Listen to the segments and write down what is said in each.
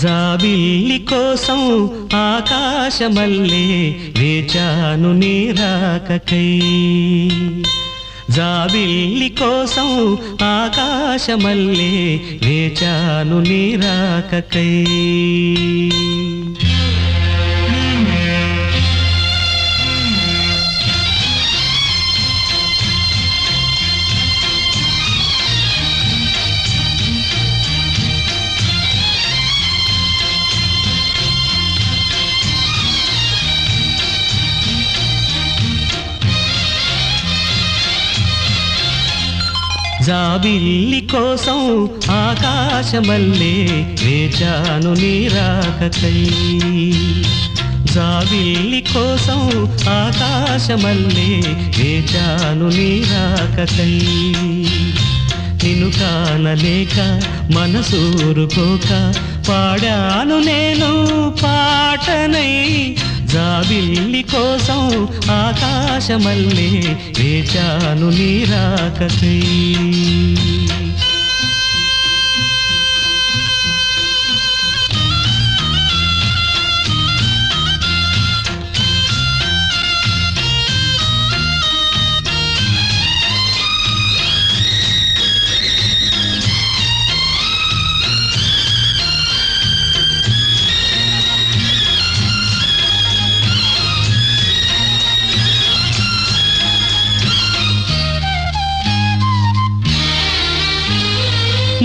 జాబిల్లి కోసం ఆకాశమల్లే వేచాను నీ రాకకై. జాబిల్లి కోసం ఆకాశమల్లే వేచాను నీ రాకకై. జాబిల్లి కోసం ఆకాశమల్లే వేచాను నీ రాకకై. జాబిల్లి కోసం ఆకాశమల్లే వేచాను నీ రాకకై. నిన్ను కానలేక మనసూరుకోక పాడాను నేను పాటనై. జాబిల్లి కోసం ఆకాశమల్లే వేచాను నీ రాకకై.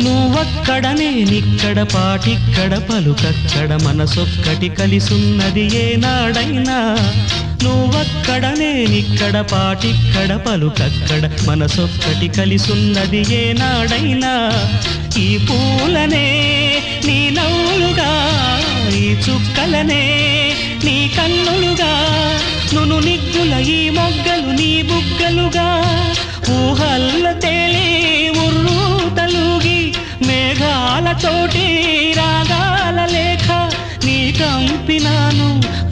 నువ్వక్కడ నేనిక్కడ పాటిక్కడ పలుకక్కడ మనసొక్కటి కలిసున్నది ఏనాడైనా. నువ్వక్కడ నేనిక్కడ పాటిక్కడ పలుకక్కడ మనసొక్కటి కలిసున్నది ఏనాడైనా. ఈ పూలనే నీ నవ్వులుగా, ఈ చుక్కలనే నీ కన్నులుగా, నును నిగ్గుల ఈ మొగ్గలు నీ బుగ్గలుగా, ఊహల్ల తేలే ఉర్రు తలుగి మేఘాలతోటి రాగాల లేఖ నీ కంపినాను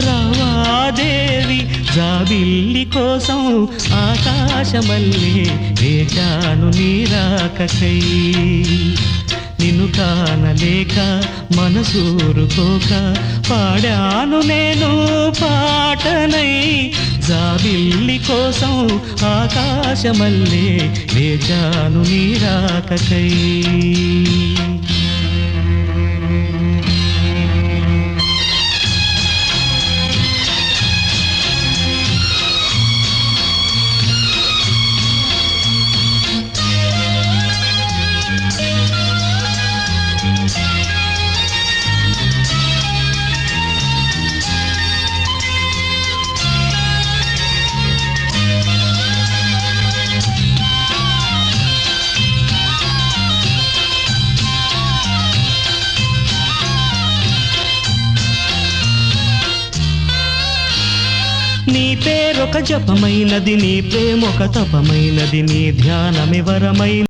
రావాదేవి. జాబిల్లి కోసం ఆకాశమల్లే వేచాను నీ రాకకై. నిన్ను కానలేక మనసూరుకోక పాడాను నేను పాటనై. జాబిల్లి కోసం ఆకాశమల్లే వేచాను నీ రాకకై. నీ పేరొక జపమైనది, నీ ప్రేమొక తపమైనది, నీ ధ్యానమివరమైన